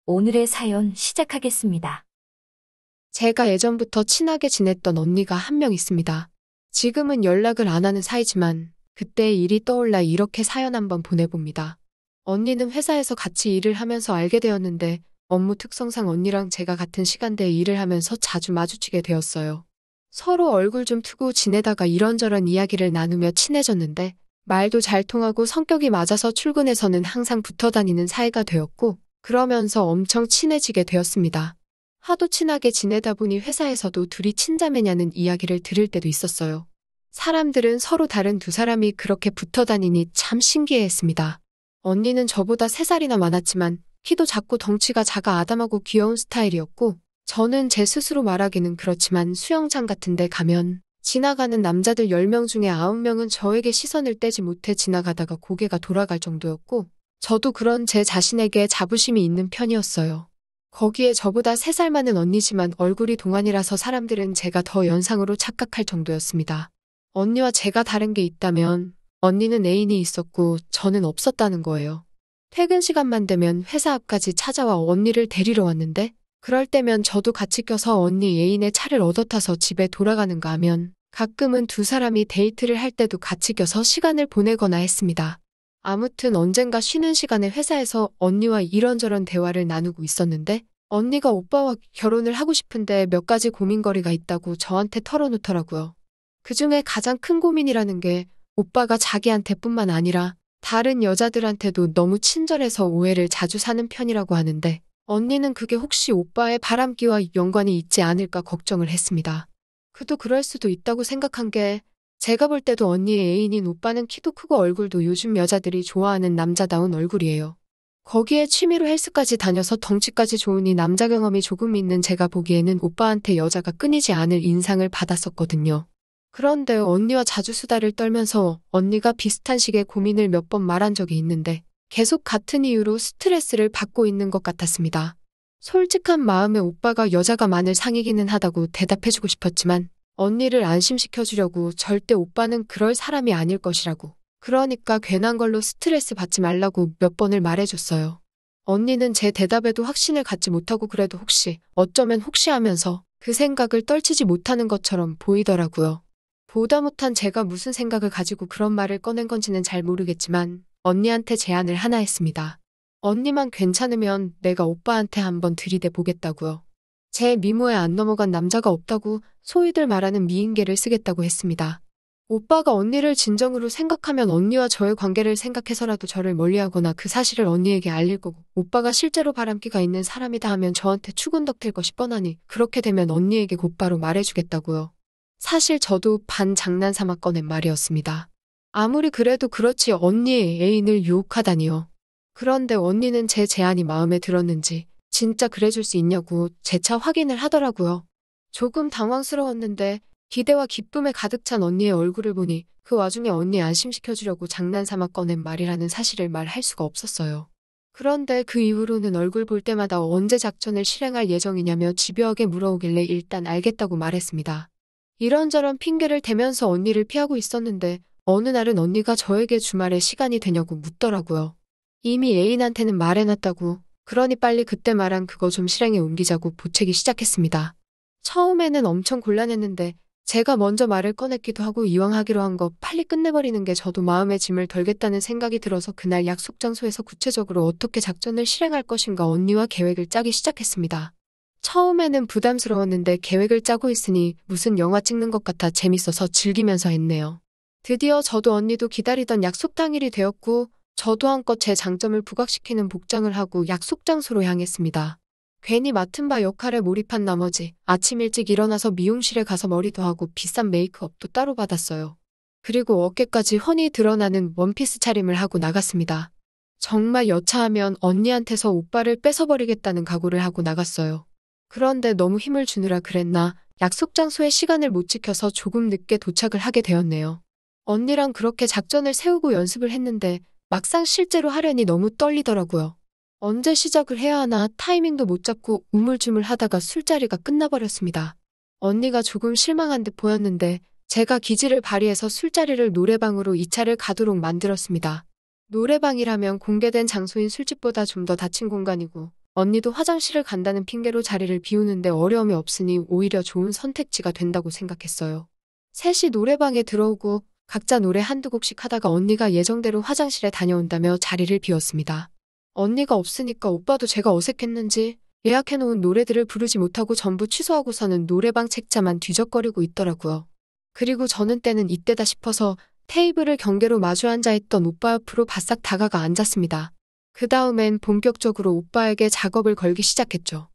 오늘의 사연 시작하겠습니다. 제가 예전부터 친하게 지냈던 언니가 한 명 있습니다. 지금은 연락을 안 하는 사이지만 그때의 일이 떠올라 이렇게 사연 한번 보내봅니다. 언니는 회사에서 같이 일을 하면서 알게 되었는데 업무 특성상 언니랑 제가 같은 시간대에 일을 하면서 자주 마주치게 되었어요. 서로 얼굴 좀 트고 지내다가 이런저런 이야기를 나누며 친해졌는데 말도 잘 통하고 성격이 맞아서 출근해서는 항상 붙어 다니는 사이가 되었고 그러면서 엄청 친해지게 되었습니다. 하도 친하게 지내다 보니 회사에서도 둘이 친자매냐는 이야기를 들을 때도 있었어요. 사람들은 서로 다른 두 사람이 그렇게 붙어 다니니 참 신기해했습니다. 언니는 저보다 3살이나 많았지만 키도 작고 덩치가 작아 아담하고 귀여운 스타일이었고 저는 제 스스로 말하기는 그렇지만 수영장 같은 데 가면 지나가는 남자들 10명 중에 9명은 저에게 시선을 떼지 못해 지나가다가 고개가 돌아갈 정도였고 저도 그런 제 자신에게 자부심이 있는 편이었어요. 거기에 저보다 3살 많은 언니지만 얼굴이 동안이라서 사람들은 제가 더 연상으로 착각할 정도였습니다. 언니와 제가 다른 게 있다면 언니는 애인이 있었고 저는 없었다는 거예요. 퇴근 시간만 되면 회사 앞까지 찾아와 언니를 데리러 왔는데 그럴 때면 저도 같이 껴서 언니 애인의 차를 얻어 타서 집에 돌아가는가 하면 가끔은 두 사람이 데이트를 할 때도 같이 껴서 시간을 보내거나 했습니다. 아무튼 언젠가 쉬는 시간에 회사에서 언니와 이런저런 대화를 나누고 있었는데 언니가 오빠와 결혼을 하고 싶은데 몇 가지 고민거리가 있다고 저한테 털어놓더라고요. 그중에 가장 큰 고민이라는 게 오빠가 자기한테뿐만 아니라 다른 여자들한테도 너무 친절해서 오해를 자주 사는 편이라고 하는데 언니는 그게 혹시 오빠의 바람기와 연관이 있지 않을까 걱정을 했습니다. 그도 그럴 수도 있다고 생각한 게 제가 볼 때도 언니의 애인인 오빠는 키도 크고 얼굴도 요즘 여자들이 좋아하는 남자다운 얼굴이에요. 거기에 취미로 헬스까지 다녀서 덩치까지 좋으니 남자 경험이 조금 있는 제가 보기에는 오빠한테 여자가 끊이지 않을 인상을 받았었거든요. 그런데 언니와 자주 수다를 떨면서 언니가 비슷한 식의 고민을 몇 번 말한 적이 있는데 계속 같은 이유로 스트레스를 받고 있는 것 같았습니다. 솔직한 마음에 오빠가 여자가 많을 상이기는 하다고 대답해주고 싶었지만 언니를 안심시켜주려고 절대 오빠는 그럴 사람이 아닐 것이라고. 그러니까 괜한 걸로 스트레스 받지 말라고 몇 번을 말해줬어요. 언니는 제 대답에도 확신을 갖지 못하고 그래도 혹시, 어쩌면 혹시 하면서 그 생각을 떨치지 못하는 것처럼 보이더라고요. 보다 못한 제가 무슨 생각을 가지고 그런 말을 꺼낸 건지는 잘 모르겠지만 언니한테 제안을 하나 했습니다. 언니만 괜찮으면 내가 오빠한테 한번 들이대 보겠다고요. 제 미모에 안 넘어간 남자가 없다고 소위들 말하는 미인계를 쓰겠다고 했습니다. 오빠가 언니를 진정으로 생각하면 언니와 저의 관계를 생각해서라도 저를 멀리하거나 그 사실을 언니에게 알릴 거고 오빠가 실제로 바람기가 있는 사람이다 하면 저한테 추근덕 될 것이 뻔하니 그렇게 되면 언니에게 곧바로 말해주겠다고요. 사실 저도 반 장난삼아 꺼낸 말이었습니다. 아무리 그래도 그렇지 언니의 애인을 유혹하다니요. 그런데 언니는 제 제안이 마음에 들었는지 진짜 그래줄 수 있냐고 재차 확인을 하더라고요. 조금 당황스러웠는데 기대와 기쁨에 가득 찬 언니의 얼굴을 보니 그 와중에 언니 안심시켜주려고 장난삼아 꺼낸 말이라는 사실을 말할 수가 없었어요. 그런데 그 이후로는 얼굴 볼 때마다 언제 작전을 실행할 예정이냐며 집요하게 물어오길래 일단 알겠다고 말했습니다. 이런저런 핑계를 대면서 언니를 피하고 있었는데 어느 날은 언니가 저에게 주말에 시간이 되냐고 묻더라고요. 이미 애인한테는 말해놨다고 그러니 빨리 그때 말한 그거 좀 실행에 옮기자고 보채기 시작했습니다. 처음에는 엄청 곤란했는데 제가 먼저 말을 꺼냈기도 하고 이왕 하기로 한 거 빨리 끝내버리는 게 저도 마음의 짐을 덜겠다는 생각이 들어서 그날 약속 장소에서 구체적으로 어떻게 작전을 실행할 것인가 언니와 계획을 짜기 시작했습니다. 처음에는 부담스러웠는데 계획을 짜고 있으니 무슨 영화 찍는 것 같아 재밌어서 즐기면서 했네요. 드디어 저도 언니도 기다리던 약속 당일이 되었고 저도 한껏 제 장점을 부각시키는 복장을 하고 약속 장소로 향했습니다. 괜히 맡은 바 역할에 몰입한 나머지 아침 일찍 일어나서 미용실에 가서 머리도 하고 비싼 메이크업도 따로 받았어요. 그리고 어깨까지 훤히 드러나는 원피스 차림을 하고 나갔습니다. 정말 여차하면 언니한테서 오빠를 뺏어버리겠다는 각오를 하고 나갔어요. 그런데 너무 힘을 주느라 그랬나 약속 장소에 시간을 못 지켜서 조금 늦게 도착을 하게 되었네요. 언니랑 그렇게 작전을 세우고 연습을 했는데 막상 실제로 하려니 너무 떨리더라고요. 언제 시작을 해야 하나 타이밍도 못 잡고 우물쭈물 하다가 술자리가 끝나버렸습니다. 언니가 조금 실망한 듯 보였는데 제가 기지를 발휘해서 술자리를 노래방으로 이차를 가도록 만들었습니다. 노래방이라면 공개된 장소인 술집보다 좀 더 닫힌 공간이고 언니도 화장실을 간다는 핑계로 자리를 비우는데 어려움이 없으니 오히려 좋은 선택지가 된다고 생각했어요. 셋이 노래방에 들어오고 각자 노래 한두 곡씩 하다가 언니가 예정대로 화장실에 다녀온다며 자리를 비웠습니다. 언니가 없으니까 오빠도 제가 어색했는지 예약해놓은 노래들을 부르지 못하고 전부 취소하고서는 노래방 책자만 뒤적거리고 있더라고요. 그리고 저는 때는 이때다 싶어서 테이블을 경계로 마주 앉아 있던 오빠 옆으로 바싹 다가가 앉았습니다. 그 다음엔 본격적으로 오빠에게 작업을 걸기 시작했죠.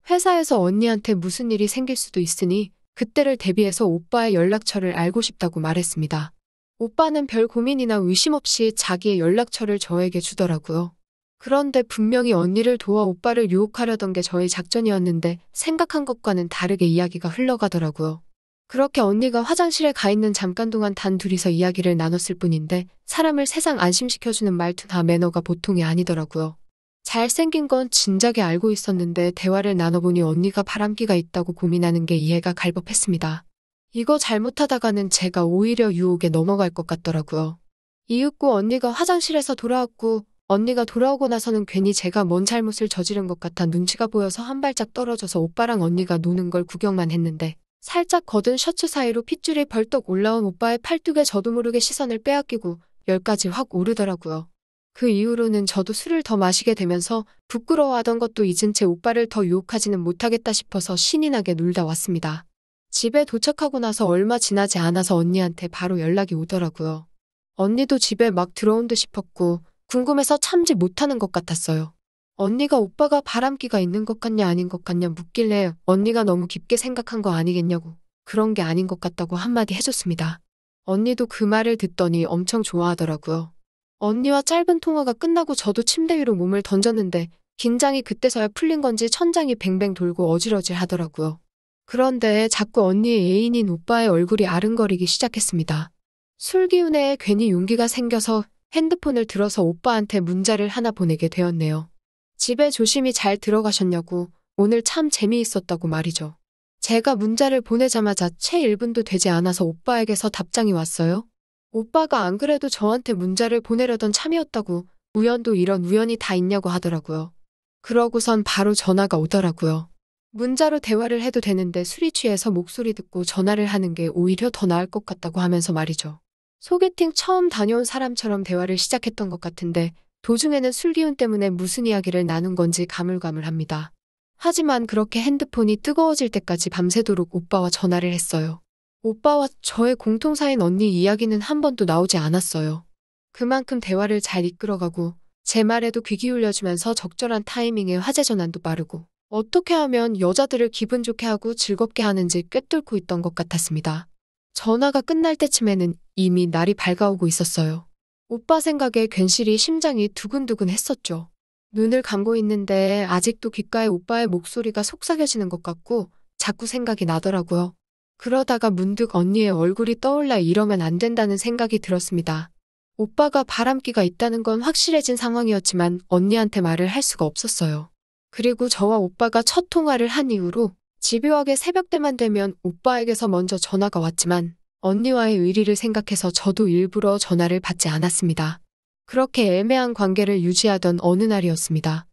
회사에서 언니한테 무슨 일이 생길 수도 있으니 그때를 대비해서 오빠의 연락처를 알고 싶다고 말했습니다. 오빠는 별 고민이나 의심 없이 자기의 연락처를 저에게 주더라고요. 그런데 분명히 언니를 도와 오빠를 유혹하려던 게 저의 작전이었는데 생각한 것과는 다르게 이야기가 흘러가더라고요. 그렇게 언니가 화장실에 가 있는 잠깐 동안 단 둘이서 이야기를 나눴을 뿐인데 사람을 세상 안심시켜주는 말투나 매너가 보통이 아니더라고요. 잘생긴 건 진작에 알고 있었는데 대화를 나눠보니 언니가 바람기가 있다고 고민하는 게 이해가 갈 법했습니다. 이거 잘못하다가는 제가 오히려 유혹에 넘어갈 것 같더라고요. 이윽고 언니가 화장실에서 돌아왔고 언니가 돌아오고 나서는 괜히 제가 뭔 잘못을 저지른 것 같아 눈치가 보여서 한 발짝 떨어져서 오빠랑 언니가 노는 걸 구경만 했는데 살짝 걷은 셔츠 사이로 핏줄이 벌떡 올라온 오빠의 팔뚝에 저도 모르게 시선을 빼앗기고 열까지 확 오르더라고요. 그 이후로는 저도 술을 더 마시게 되면서 부끄러워하던 것도 잊은 채 오빠를 더 유혹하지는 못하겠다 싶어서 신이 나게 놀다 왔습니다. 집에 도착하고 나서 얼마 지나지 않아서 언니한테 바로 연락이 오더라고요. 언니도 집에 막 들어온 듯 싶었고 궁금해서 참지 못하는 것 같았어요. 언니가 오빠가 바람기가 있는 것 같냐 아닌 것 같냐 묻길래 언니가 너무 깊게 생각한 거 아니겠냐고 그런 게 아닌 것 같다고 한마디 해줬습니다. 언니도 그 말을 듣더니 엄청 좋아하더라고요. 언니와 짧은 통화가 끝나고 저도 침대 위로 몸을 던졌는데 긴장이 그때서야 풀린 건지 천장이 뱅뱅 돌고 어질어질 하더라고요. 그런데 자꾸 언니의 애인인 오빠의 얼굴이 아른거리기 시작했습니다. 술 기운에 괜히 용기가 생겨서 핸드폰을 들어서 오빠한테 문자를 하나 보내게 되었네요. 집에 조심히 잘 들어가셨냐고 오늘 참 재미있었다고 말이죠. 제가 문자를 보내자마자 채 1분도 되지 않아서 오빠에게서 답장이 왔어요. 오빠가 안 그래도 저한테 문자를 보내려던 참이었다고 우연도 이런 우연이 다 있냐고 하더라고요. 그러고선 바로 전화가 오더라고요. 문자로 대화를 해도 되는데 술이 취해서 목소리 듣고 전화를 하는 게 오히려 더 나을 것 같다고 하면서 말이죠. 소개팅 처음 다녀온 사람처럼 대화를 시작했던 것 같은데 도중에는 술 기운 때문에 무슨 이야기를 나눈 건지 가물가물합니다. 하지만 그렇게 핸드폰이 뜨거워질 때까지 밤새도록 오빠와 전화를 했어요. 오빠와 저의 공통사인 언니 이야기는 한 번도 나오지 않았어요. 그만큼 대화를 잘 이끌어가고 제 말에도 귀 기울여주면서 적절한 타이밍에 화제 전환도 빠르고 어떻게 하면 여자들을 기분 좋게 하고 즐겁게 하는지 꿰뚫고 있던 것 같았습니다. 전화가 끝날 때쯤에는 이미 날이 밝아오고 있었어요. 오빠 생각에 괜시리 심장이 두근두근 했었죠. 눈을 감고 있는데 아직도 귓가에 오빠의 목소리가 속삭여지는 것 같고 자꾸 생각이 나더라고요. 그러다가 문득 언니의 얼굴이 떠올라 이러면 안 된다는 생각이 들었습니다. 오빠가 바람기가 있다는 건 확실해진 상황이었지만 언니한테 말을 할 수가 없었어요. 그리고 저와 오빠가 첫 통화를 한 이후로 집요하게 새벽때만 되면 오빠에게서 먼저 전화가 왔지만 언니와의 의리를 생각해서 저도 일부러 전화를 받지 않았습니다. 그렇게 애매한 관계를 유지하던 어느 날이었습니다.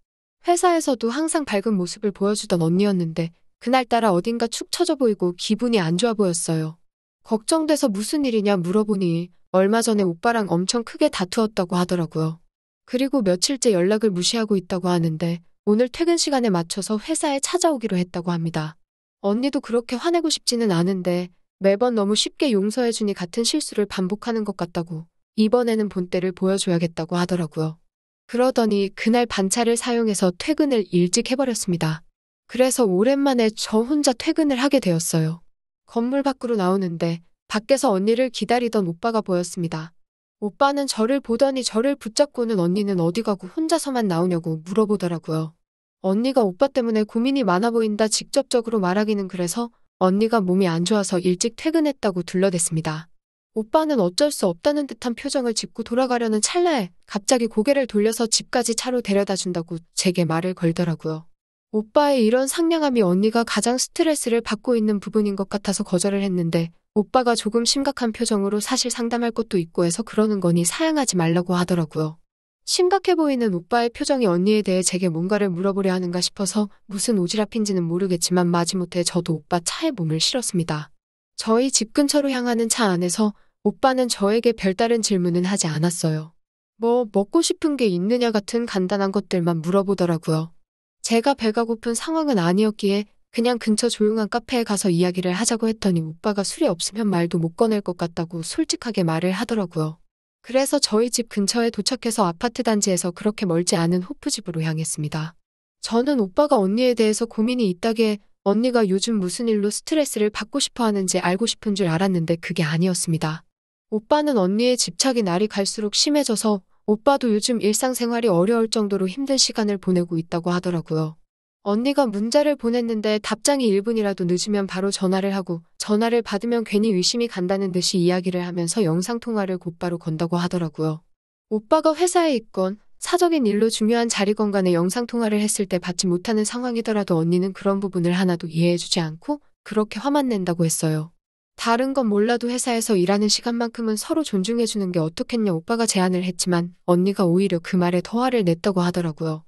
회사에서도 항상 밝은 모습을 보여주던 언니였는데 그날따라 어딘가 축 처져 보이고 기분이 안 좋아 보였어요. 걱정돼서 무슨 일이냐 물어보니 얼마 전에 오빠랑 엄청 크게 다투었다고 하더라고요. 그리고 며칠째 연락을 무시하고 있다고 하는데 오늘 퇴근 시간에 맞춰서 회사에 찾아오기로 했다고 합니다. 언니도 그렇게 화내고 싶지는 않은데 매번 너무 쉽게 용서해주니 같은 실수를 반복하는 것 같다고 이번에는 본때를 보여줘야겠다고 하더라고요. 그러더니 그날 반차를 사용해서 퇴근을 일찍 해버렸습니다. 그래서 오랜만에 저 혼자 퇴근을 하게 되었어요. 건물 밖으로 나오는데 밖에서 언니를 기다리던 오빠가 보였습니다. 오빠는 저를 보더니 저를 붙잡고는 언니는 어디 가고 혼자서만 나오냐고 물어보더라고요. 언니가 오빠 때문에 고민이 많아 보인다 직접적으로 말하기는 그래서 언니가 몸이 안 좋아서 일찍 퇴근했다고 둘러댔습니다. 오빠는 어쩔 수 없다는 듯한 표정을 짓고 돌아가려는 찰나에 갑자기 고개를 돌려서 집까지 차로 데려다 준다고 제게 말을 걸더라고요. 오빠의 이런 상냥함이 언니가 가장 스트레스를 받고 있는 부분인 것 같아서 거절을 했는데 오빠가 조금 심각한 표정으로 사실 상담할 것도 있고 해서 그러는 거니 사양하지 말라고 하더라고요. 심각해 보이는 오빠의 표정이 언니에 대해 제게 뭔가를 물어보려 하는가 싶어서 무슨 오지랖인지는 모르겠지만 마지못해 저도 오빠 차에 몸을 실었습니다. 저희 집 근처로 향하는 차 안에서 오빠는 저에게 별다른 질문은 하지 않았어요. 뭐 먹고 싶은 게 있느냐 같은 간단한 것들만 물어보더라고요. 제가 배가 고픈 상황은 아니었기에 그냥 근처 조용한 카페에 가서 이야기를 하자고 했더니 오빠가 술이 없으면 말도 못 꺼낼 것 같다고 솔직하게 말을 하더라고요. 그래서 저희 집 근처에 도착해서 아파트 단지에서 그렇게 멀지 않은 호프집으로 향했습니다. 저는 오빠가 언니에 대해서 고민이 있다기에 언니가 요즘 무슨 일로 스트레스를 받고 싶어 하는지 알고 싶은 줄 알았는데 그게 아니었습니다. 오빠는 언니의 집착이 날이 갈수록 심해져서 오빠도 요즘 일상생활이 어려울 정도로 힘든 시간을 보내고 있다고 하더라고요. 언니가 문자를 보냈는데 답장이 1분이라도 늦으면 바로 전화를 하고 전화를 받으면 괜히 의심이 간다는 듯이 이야기를 하면서 영상통화를 곧바로 건다고 하더라고요. 오빠가 회사에 있건 사적인 일로 중요한 자리건 간에 영상통화를 했을 때 받지 못하는 상황이더라도 언니는 그런 부분을 하나도 이해해주지 않고 그렇게 화만 낸다고 했어요. 다른 건 몰라도 회사에서 일하는 시간만큼은 서로 존중해주는 게 어떻겠냐 오빠가 제안을 했지만 언니가 오히려 그 말에 더 화를 냈다고 하더라고요.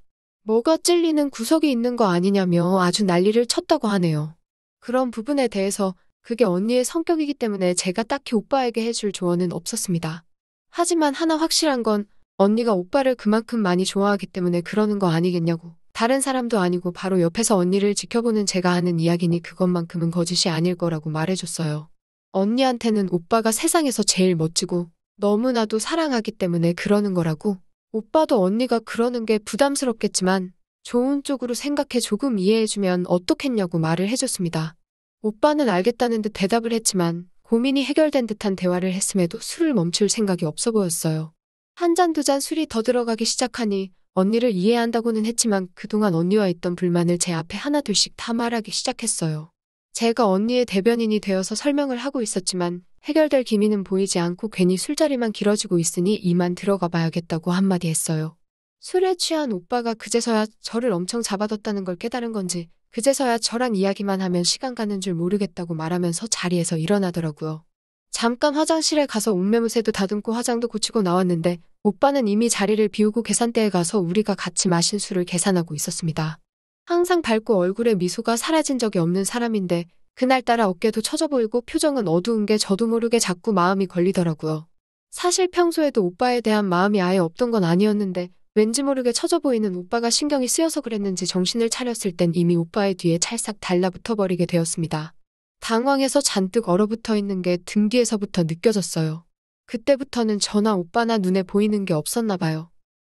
뭐가 찔리는 구석이 있는 거 아니냐며 아주 난리를 쳤다고 하네요. 그런 부분에 대해서 그게 언니의 성격이기 때문에 제가 딱히 오빠에게 해줄 조언은 없었습니다. 하지만 하나 확실한 건 언니가 오빠를 그만큼 많이 좋아하기 때문에 그러는 거 아니겠냐고. 다른 사람도 아니고 바로 옆에서 언니를 지켜보는 제가 하는 이야기니 그것만큼은 거짓이 아닐 거라고 말해줬어요. 언니한테는 오빠가 세상에서 제일 멋지고 너무나도 사랑하기 때문에 그러는 거라고. 오빠도 언니가 그러는 게 부담스럽겠지만 좋은 쪽으로 생각해 조금 이해해주면 어떻겠냐고 말을 해줬습니다. 오빠는 알겠다는 듯 대답을 했지만 고민이 해결된 듯한 대화를 했음에도 술을 멈출 생각이 없어 보였어요. 한 잔 두 잔 술이 더 들어가기 시작하니 언니를 이해한다고는 했지만 그동안 언니와 있던 불만을 제 앞에 하나둘씩 다 말하기 시작했어요. 제가 언니의 대변인이 되어서 설명을 하고 있었지만 해결될 기미는 보이지 않고 괜히 술자리만 길어지고 있으니 이만 들어가 봐야겠다고 한마디 했어요. 술에 취한 오빠가 그제서야 저를 엄청 잡아뒀다는 걸 깨달은 건지 그제서야 저랑 이야기만 하면 시간 가는 줄 모르겠다고 말하면서 자리에서 일어나더라고요. 잠깐 화장실에 가서 옷매무새도 다듬고 화장도 고치고 나왔는데 오빠는 이미 자리를 비우고 계산대에 가서 우리가 같이 마신 술을 계산하고 있었습니다. 항상 밝고 얼굴에 미소가 사라진 적이 없는 사람인데 그날따라 어깨도 처져 보이고 표정은 어두운 게 저도 모르게 자꾸 마음이 걸리더라고요. 사실 평소에도 오빠에 대한 마음이 아예 없던 건 아니었는데 왠지 모르게 처져 보이는 오빠가 신경이 쓰여서 그랬는지 정신을 차렸을 땐 이미 오빠의 뒤에 찰싹 달라붙어 버리게 되었습니다. 당황해서 잔뜩 얼어붙어 있는 게 등 뒤에서부터 느껴졌어요. 그때부터는 저나 오빠나 눈에 보이는 게 없었나 봐요.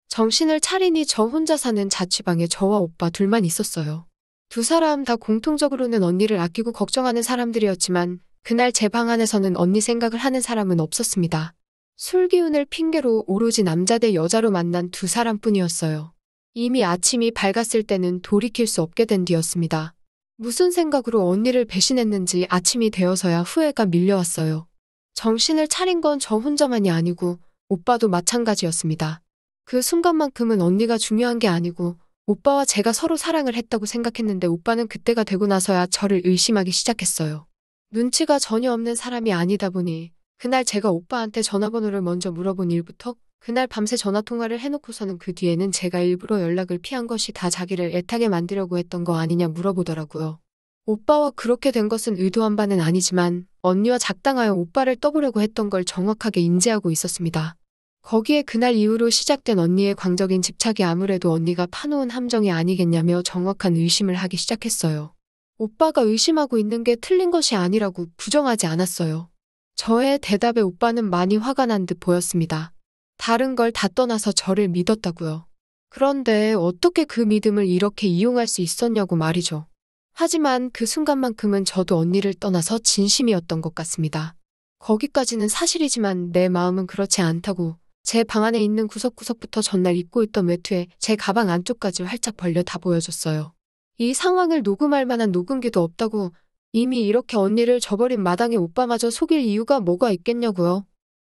정신을 차리니 저 혼자 사는 자취방에 저와 오빠 둘만 있었어요. 두 사람 다 공통적으로는 언니를 아끼고 걱정하는 사람들이었지만 그날 제 방 안에서는 언니 생각을 하는 사람은 없었습니다. 술 기운을 핑계로 오로지 남자 대 여자로 만난 두 사람뿐이었어요. 이미 아침이 밝았을 때는 돌이킬 수 없게 된 뒤였습니다. 무슨 생각으로 언니를 배신했는지 아침이 되어서야 후회가 밀려왔어요. 정신을 차린 건 저 혼자만이 아니고 오빠도 마찬가지였습니다. 그 순간만큼은 언니가 중요한 게 아니고 오빠와 제가 서로 사랑을 했다고 생각했는데 오빠는 그때가 되고 나서야 저를 의심하기 시작했어요. 눈치가 전혀 없는 사람이 아니다 보니 그날 제가 오빠한테 전화번호를 먼저 물어본 일부터 그날 밤새 전화통화를 해놓고서는 그 뒤에는 제가 일부러 연락을 피한 것이 다 자기를 애타게 만들려고 했던 거 아니냐 물어보더라고요. 오빠와 그렇게 된 것은 의도한 바는 아니지만 언니와 작당하여 오빠를 떠보려고 했던 걸 정확하게 인지하고 있었습니다. 거기에 그날 이후로 시작된 언니의 광적인 집착이 아무래도 언니가 파놓은 함정이 아니겠냐며 정확한 의심을 하기 시작했어요. 오빠가 의심하고 있는 게 틀린 것이 아니라고 부정하지 않았어요. 저의 대답에 오빠는 많이 화가 난 듯 보였습니다. 다른 걸 다 떠나서 저를 믿었다고요. 그런데 어떻게 그 믿음을 이렇게 이용할 수 있었냐고 말이죠. 하지만 그 순간만큼은 저도 언니를 떠나서 진심이었던 것 같습니다. 거기까지는 사실이지만 내 마음은 그렇지 않다고 제 방 안에 있는 구석구석부터 전날 입고 있던 외투에 제 가방 안쪽까지 활짝 벌려 다 보여줬어요. 이 상황을 녹음할 만한 녹음기도 없다고 이미 이렇게 언니를 저버린 마당에 오빠마저 속일 이유가 뭐가 있겠냐고요.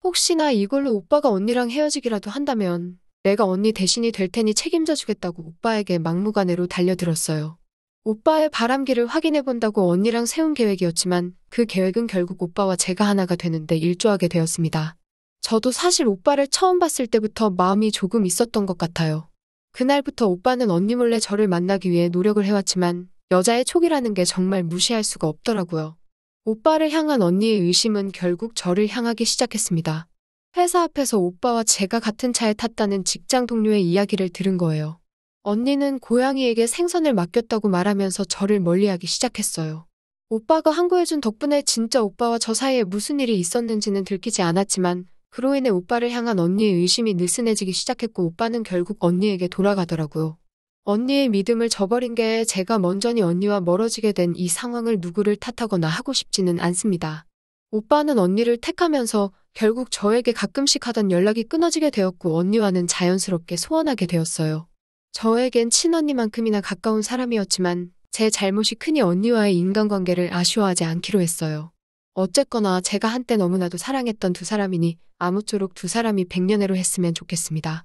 혹시나 이걸로 오빠가 언니랑 헤어지기라도 한다면 내가 언니 대신이 될 테니 책임져 주겠다고 오빠에게 막무가내로 달려들었어요. 오빠의 바람기를 확인해본다고 언니랑 세운 계획이었지만 그 계획은 결국 오빠와 제가 하나가 되는데 일조하게 되었습니다. 저도 사실 오빠를 처음 봤을 때부터 마음이 조금 있었던 것 같아요. 그날부터 오빠는 언니 몰래 저를 만나기 위해 노력을 해왔지만 여자의 촉이라는 게 정말 무시할 수가 없더라고요. 오빠를 향한 언니의 의심은 결국 저를 향하기 시작했습니다. 회사 앞에서 오빠와 제가 같은 차에 탔다는 직장 동료의 이야기를 들은 거예요. 언니는 고양이에게 생선을 맡겼다고 말하면서 저를 멀리하기 시작했어요. 오빠가 항구해준 덕분에 진짜 오빠와 저 사이에 무슨 일이 있었는지는 들키지 않았지만 그로 인해 오빠를 향한 언니의 의심이 느슨해지기 시작했고 오빠는 결국 언니에게 돌아가더라고요. 언니의 믿음을 저버린 게 제가 먼저니 언니와 멀어지게 된 이 상황을 누구를 탓하거나 하고 싶지는 않습니다. 오빠는 언니를 택하면서 결국 저에게 가끔씩 하던 연락이 끊어지게 되었고 언니와는 자연스럽게 소원하게 되었어요. 저에겐 친언니만큼이나 가까운 사람이었지만 제 잘못이 크니 언니와의 인간관계를 아쉬워하지 않기로 했어요. 어쨌거나 제가 한때 너무나도 사랑했던 두 사람이니 아무쪼록 두 사람이 백년해로 했으면 좋겠습니다.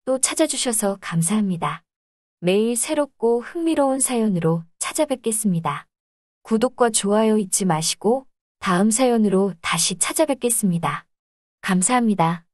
또 찾아주셔서 감사합니다. 매일 새롭고 흥미로운 사연으로 찾아뵙겠습니다. 구독과 좋아요 잊지 마시고 다음 사연으로 다시 찾아뵙겠습니다. 감사합니다.